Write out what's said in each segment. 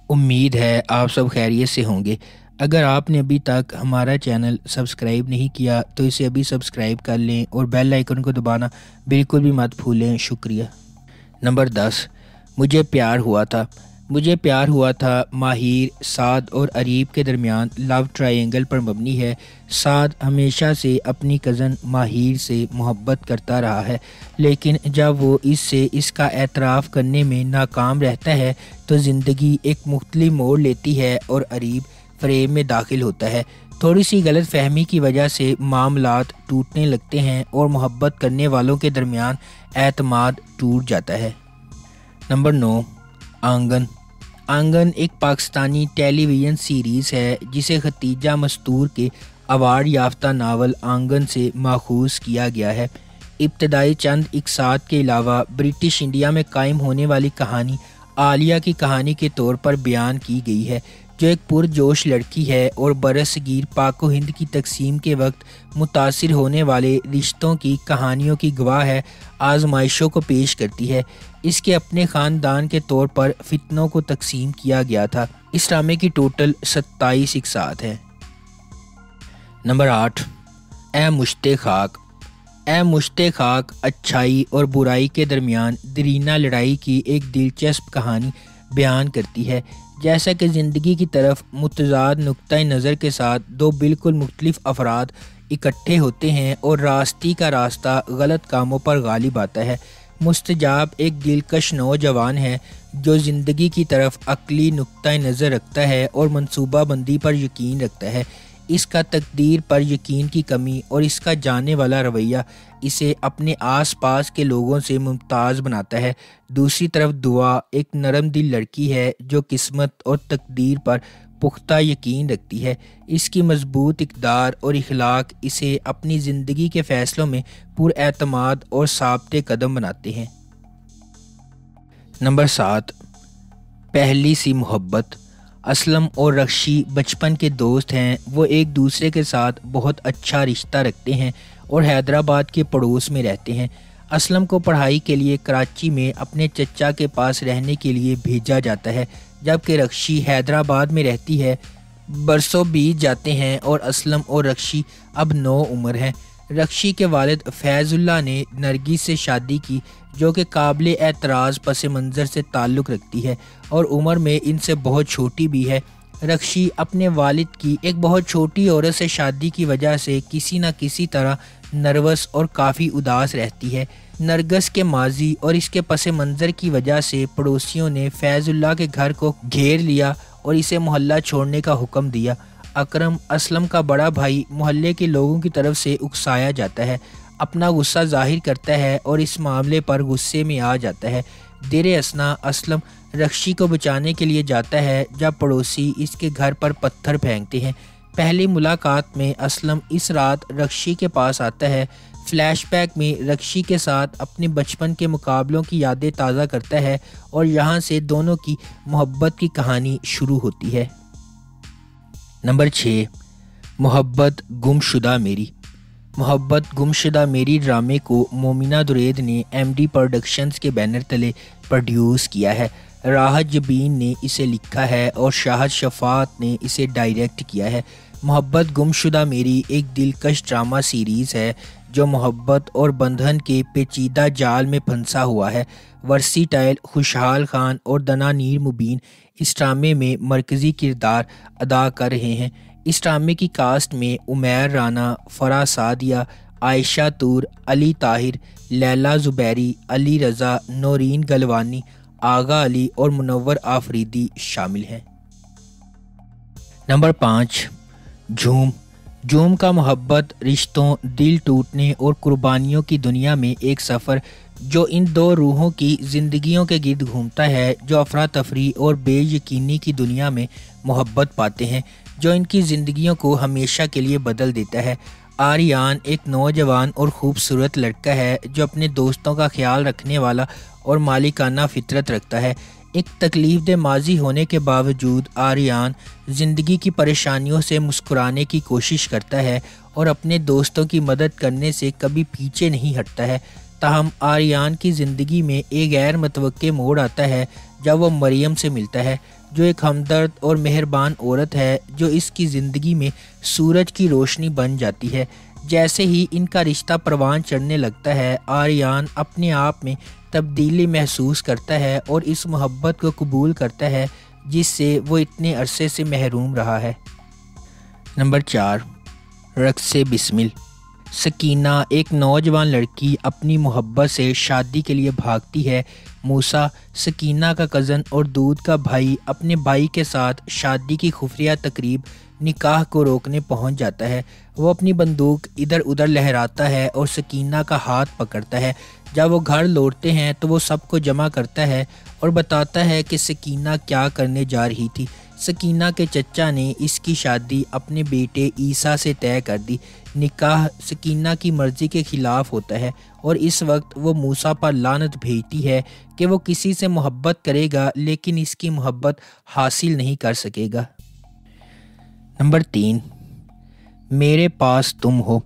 امید ہے آپ سب خیریت سے ہوں گے۔ اگر آپ نے ابھی تک ہمارا چینل سبسکرائب نہیں کیا تو اسے ابھی سبسکرائب کر لیں اور بیل آئیکن کو دبانا بالکل بھی مت بھولیں۔ شکریہ۔ نمبر 10، مجھے پیار ہوا تھا۔ مجھے پیار ہوا تھا ماہر، سعد اور اریب کے درمیان لو ٹرائنگل پر مبنی ہے۔ سعد ہمیشہ سے اپنی کزن ماہر سے محبت کرتا رہا ہے، لیکن جب وہ اس کا اعتراف کرنے میں ناکام رہتا ہے تو زندگی ایک مختلف موڑ لیتی ہے اور اریب فریم میں داخل ہوتا ہے۔ تھوڑی سی غلط فہمی کی وجہ سے معاملات ٹوٹنے لگتے ہیں اور محبت کرنے والوں کے درمیان اعتماد ٹوٹ جاتا ہے۔ نمبر 9، آنگن۔ آنگن ایک پاکستانی ٹیلی ویژن سیریز ہے جسے ختیجہ مستور کے ایوارڈ یافتہ ناول آنگن سے ماخوذ کیا گیا ہے۔ ابتدائی چند اقساط کے علاوہ برٹش انڈیا میں قائم ہونے والی کہانی عالیہ کی کہانی کے طور پر بیان کی گئی ہے، جو ایک پرجوش لڑکی ہے اور برصغیر پاک و ہند کی تقسیم کے وقت متاثر ہونے والے رشتوں کی کہانیوں کی گواہ ہے، آزمائشوں کو پیش کرتی ہے۔ اس کے اپنے خاندان کے طور پر فتنوں کو تقسیم کیا گیا تھا۔ اس ڈرامے کی ٹوٹل 27 اقساط ہیں۔ نمبر 8، اے مشت خاک۔ اے مشت خاک اچھائی اور برائی کے درمیان دیرینہ لڑائی کی ایک دلچسپ کہانی بیان کرتی ہے۔ جیسا کہ زندگی کی طرف متضاد نقطۂ نظر کے ساتھ دو بالکل مختلف افراد اکٹھے ہوتے ہیں اور راستی کا راستہ غلط کاموں پر غالب آتا ہے۔ مستجاب ایک دلکش نوجوان ہے جو زندگی کی طرف عقلی نقطۂ نظر رکھتا ہے اور منصوبہ بندی پر یقین رکھتا ہے۔ اس کا تقدیر پر یقین کی کمی اور اس کا جانے والا رویہ اسے اپنے آس پاس کے لوگوں سے ممتاز بناتا ہے۔ دوسری طرف دعا ایک نرم دل لڑکی ہے جو قسمت اور تقدیر پر پختہ یقین رکھتی ہے۔ اس کی مضبوط اقدار اور اخلاق اسے اپنی زندگی کے فیصلوں میں پر اعتماد اور ثابت قدم بناتے ہیں۔ نمبر 7، پہلی سی محبت۔ اسلم اور رخشی بچپن کے دوست ہیں۔ وہ ایک دوسرے کے ساتھ بہت اچھا رشتہ رکھتے ہیں اور حیدرآباد کے پڑوس میں رہتے ہیں۔ اسلم کو پڑھائی کے لیے کراچی میں اپنے چچا کے پاس رہنے کے لیے بھیجا جاتا ہے، جبکہ رخشی حیدرآباد میں رہتی ہے۔ برسوں بیت جاتے ہیں اور اسلم اور رخشی اب نو عمر ہیں۔ رخشی کے والد فیض اللہ نے نرگس سے شادی کی، جو کہ قابل اعتراض پس منظر سے تعلق رکھتی ہے اور عمر میں ان سے بہت چھوٹی بھی ہے۔ رخشی اپنے والد کی ایک بہت چھوٹی عورت سے شادی کی وجہ سے کسی نہ کسی طرح نروس اور کافی اداس رہتی ہے۔ نرگس کے ماضی اور اس کے پس منظر کی وجہ سے پڑوسیوں نے فیض اللہ کے گھر کو گھیر لیا اور اسے محلہ چھوڑنے کا حکم دیا۔ اکرم، اسلم کا بڑا بھائی، محلے کے لوگوں کی طرف سے اکسایا جاتا ہے، اپنا غصہ ظاہر کرتا ہے اور اس معاملے پر غصے میں آ جاتا ہے۔ دیر اثنا اسلم رخشی کو بچانے کے لیے جاتا ہے جب پڑوسی اس کے گھر پر پتھر پھینکتے ہیں۔ پہلی ملاقات میں اسلم اس رات رخشی کے پاس آتا ہے۔ فلیش بیک میں رخشی کے ساتھ اپنے بچپن کے مقابلوں کی یادیں تازہ کرتا ہے اور یہاں سے دونوں کی محبت کی کہانی شروع ہوتی ہے۔ نمبر 6، محبت گم شدہ میری۔ محبت گم شدہ میری ڈرامے کو مومنہ درید نے ایم ڈی پروڈکشنز کے بینر تلے پروڈیوس کیا ہے۔ راحت جبین نے اسے لکھا ہے اور شاہد شفاعت نے اسے ڈائریکٹ کیا ہے۔ محبت گم شدہ میری ایک دلکش ڈرامہ سیریز ہے جو محبت اور بندھن کے پیچیدہ جال میں پھنسا ہوا ہے۔ ورسیٹائل خوشحال خان اور دنانیر مبین اس ڈرامے میں مرکزی کردار ادا کر رہے ہیں۔ اس ڈرامے کی کاسٹ میں عمیر رانا، فرح سعدیہ، عائشہ طور، علی طاہر، لیلا زبیری، علی رضا، نورین گلوانی، آغا علی اور منور آفریدی شامل ہیں۔ نمبر 5، جھوم۔ جھوم کا محبت، رشتوں، دل ٹوٹنے اور قربانیوں کی دنیا میں ایک سفر جو ان دو روحوں کی زندگیوں کے گرد گھومتا ہے، جو افراتفری اور بے یقینی کی دنیا میں محبت پاتے ہیں، جو ان کی زندگیوں کو ہمیشہ کے لیے بدل دیتا ہے۔ آریان ایک نوجوان اور خوبصورت لڑکا ہے جو اپنے دوستوں کا خیال رکھنے والا اور مالکانہ فطرت رکھتا ہے۔ ایک تکلیف دہ ماضی ہونے کے باوجود آریان زندگی کی پریشانیوں سے مسکرانے کی کوشش کرتا ہے اور اپنے دوستوں کی مدد کرنے سے کبھی پیچھے نہیں ہٹتا ہے۔ تاہم آریان کی زندگی میں ایک غیر متوقع موڑ آتا ہے جب وہ مریم سے ملتا ہے۔ جو ایک ہمدرد اور مہربان عورت ہے جو اس کی زندگی میں سورج کی روشنی بن جاتی ہے۔ جیسے ہی ان کا رشتہ پروان چڑھنے لگتا ہے، آریان اپنے آپ میں تبدیلی محسوس کرتا ہے اور اس محبت کو قبول کرتا ہے جس سے وہ اتنے عرصے سے محروم رہا ہے۔ نمبر 4، رقص بسمل۔ سکینہ ایک نوجوان لڑکی اپنی محبت سے شادی کے لیے بھاگتی ہے۔ موسیٰ، سکینہ کا کزن اور دودھ کا بھائی، اپنے بھائی کے ساتھ شادی کی خفیہ تقریب نکاح کو روکنے پہنچ جاتا ہے۔ وہ اپنی بندوق ادھر ادھر لہراتا ہے اور سکینہ کا ہاتھ پکڑتا ہے۔ جب وہ گھر لوٹتے ہیں تو وہ سب کو جمع کرتا ہے اور بتاتا ہے کہ سکینہ کیا کرنے جا رہی تھی۔ سکینہ کے چچا نے اس کی شادی اپنے بیٹے عیسیٰ سے طے کر دی۔ نکاح سکینہ کی مرضی کے خلاف ہوتا ہے اور اس وقت وہ موسیٰ پر لعنت بھیجتی ہے کہ وہ کسی سے محبت کرے گا لیکن اس کی محبت حاصل نہیں کر سکے گا۔ نمبر 3، میرے پاس تم ہو۔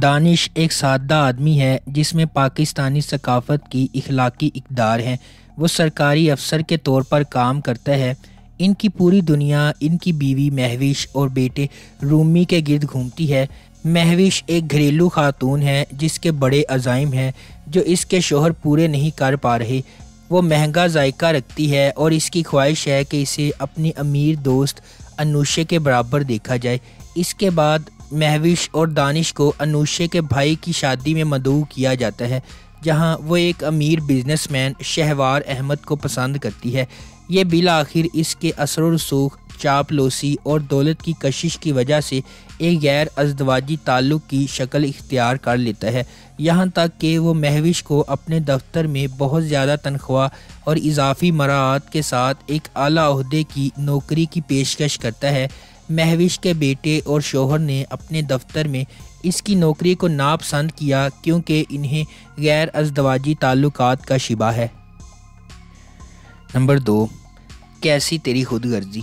دانش ایک سادہ آدمی ہے جس میں پاکستانی ثقافت کی اخلاقی اقدار ہیں۔ وہ سرکاری افسر کے طور پر کام کرتا ہے۔ ان کی پوری دنیا ان کی بیوی مہوش اور بیٹے رومی کے گرد گھومتی ہے۔ مہوش ایک گھریلو خاتون ہے جس کے بڑے عزائم ہیں جو اس کے شوہر پورے نہیں کر پا رہے۔ وہ مہنگا ذائقہ رکھتی ہے اور اس کی خواہش ہے کہ اسے اپنی امیر دوست انوشے کے برابر دیکھا جائے۔ اس کے بعد مہوش اور دانش کو انوشے کے بھائی کی شادی میں مدعو کیا جاتا ہے جہاں وہ ایک امیر بزنس مین شہوار احمد کو پسند کرتی ہے۔ یہ بالآخر اس کے اثر و رسوخ، چاپلوسی اور دولت کی کشش کی وجہ سے ایک غیر ازدواجی تعلق کی شکل اختیار کر لیتا ہے، یہاں تک کہ وہ مہوش کو اپنے دفتر میں بہت زیادہ تنخواہ اور اضافی مراعات کے ساتھ ایک اعلیٰ عہدے کی نوکری کی پیشکش کرتا ہے۔ مہوش کے بیٹے اور شوہر نے اپنے دفتر میں اس کی نوکری کو ناپسند کیا کیونکہ انہیں غیر ازدواجی تعلقات کا شبہ ہے۔ نمبر 2، کیسی تیری خود غرضی۔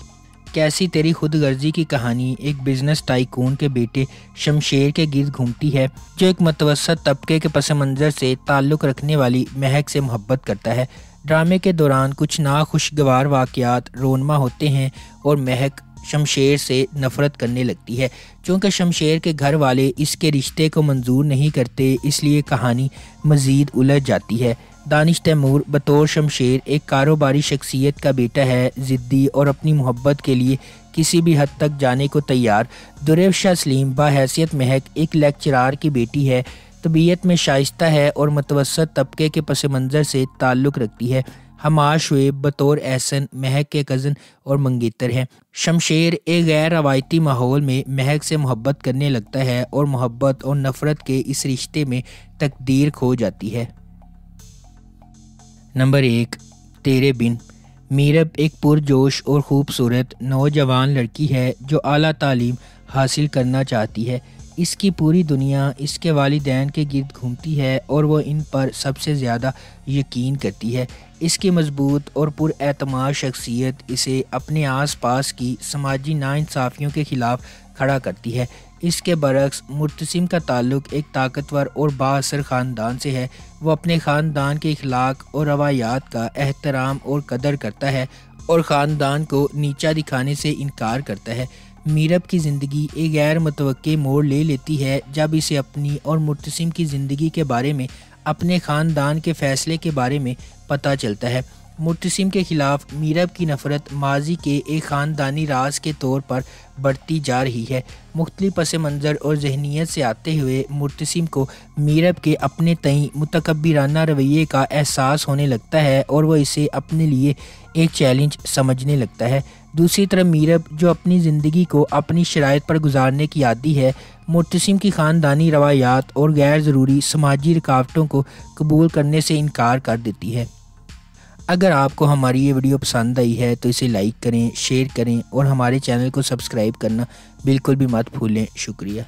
کیسی تیری خود غرضی کی کہانی ایک بزنس ٹائکون کے بیٹے شمشیر کے گرد گھومتی ہے جو ایک متوسط طبقے کے پس منظر سے تعلق رکھنے والی مہک سے محبت کرتا ہے۔ ڈرامے کے دوران کچھ ناخوشگوار واقعات رونما ہوتے ہیں اور مہک شمشیر سے نفرت کرنے لگتی ہے۔ چونکہ شمشیر کے گھر والے اس کے رشتے کو منظور نہیں کرتے، اس لیے کہانی مزید الجھ جاتی ہے۔ دانش تیمور بطور شمشیر ایک کاروباری شخصیت کا بیٹا ہے، ضدی اور اپنی محبت کے لیے کسی بھی حد تک جانے کو تیار۔ دریوشا سلیم بحیثیت مہک ایک لیکچرار کی بیٹی ہے، طبیعت میں شائستہ ہے اور متوسط طبقے کے پس منظر سے تعلق رکھتی ہے۔ حماد شعیب بطور احسن مہک کے کزن اور منگیتر ہیں۔ شمشیر ایک غیر روایتی ماحول میں مہک سے محبت کرنے لگتا ہے اور محبت اور نفرت کے اس رشتے میں تقدیر کھو جاتی ہے۔ نمبر 1، تیرے بن۔ میرب ایک پرجوش اور خوبصورت نوجوان لڑکی ہے جو اعلیٰ تعلیم حاصل کرنا چاہتی ہے۔ اس کی پوری دنیا اس کے والدین کے گرد گھومتی ہے اور وہ ان پر سب سے زیادہ یقین کرتی ہے۔ اس کی مضبوط اور پر اعتماد شخصیت اسے اپنے آس پاس کی سماجی ناانصافیوں کے خلاف کھڑا کرتی ہے۔ اس کے برعکس مرتسم کا تعلق ایک طاقتور اور بااثر خاندان سے ہے۔ وہ اپنے خاندان کے اخلاق اور روایات کا احترام اور قدر کرتا ہے اور خاندان کو نیچا دکھانے سے انکار کرتا ہے۔ میرب کی زندگی ایک غیر متوقع موڑ لے لیتی ہے جب اسے اپنی اور مرتسم کی زندگی کے بارے میں، اپنے خاندان کے فیصلے کے بارے میں پتہ چلتا ہے۔ مرتسم کے خلاف میرب کی نفرت ماضی کے ایک خاندانی راز کے طور پر بڑھتی جا رہی ہے۔ مختلف پس منظر اور ذہنیت سے آتے ہوئے مرتسم کو میرب کے اپنے تئیں متکبرانہ رویے کا احساس ہونے لگتا ہے اور وہ اسے اپنے لیے ایک چیلنج سمجھنے لگتا ہے۔ دوسری طرف میرب جو اپنی زندگی کو اپنی شرائط پر گزارنے کی عادی ہے، مرتسم کی خاندانی روایات اور غیر ضروری سماجی رکاوٹوں کو قبول کرنے سے انکار کر دیتی ہے۔ اگر آپ کو ہماری یہ ویڈیو پسند آئی ہے تو اسے لائک کریں، شیئر کریں اور ہمارے چینل کو سبسکرائب کرنا بالکل بھی مت بھولیں۔ شکریہ۔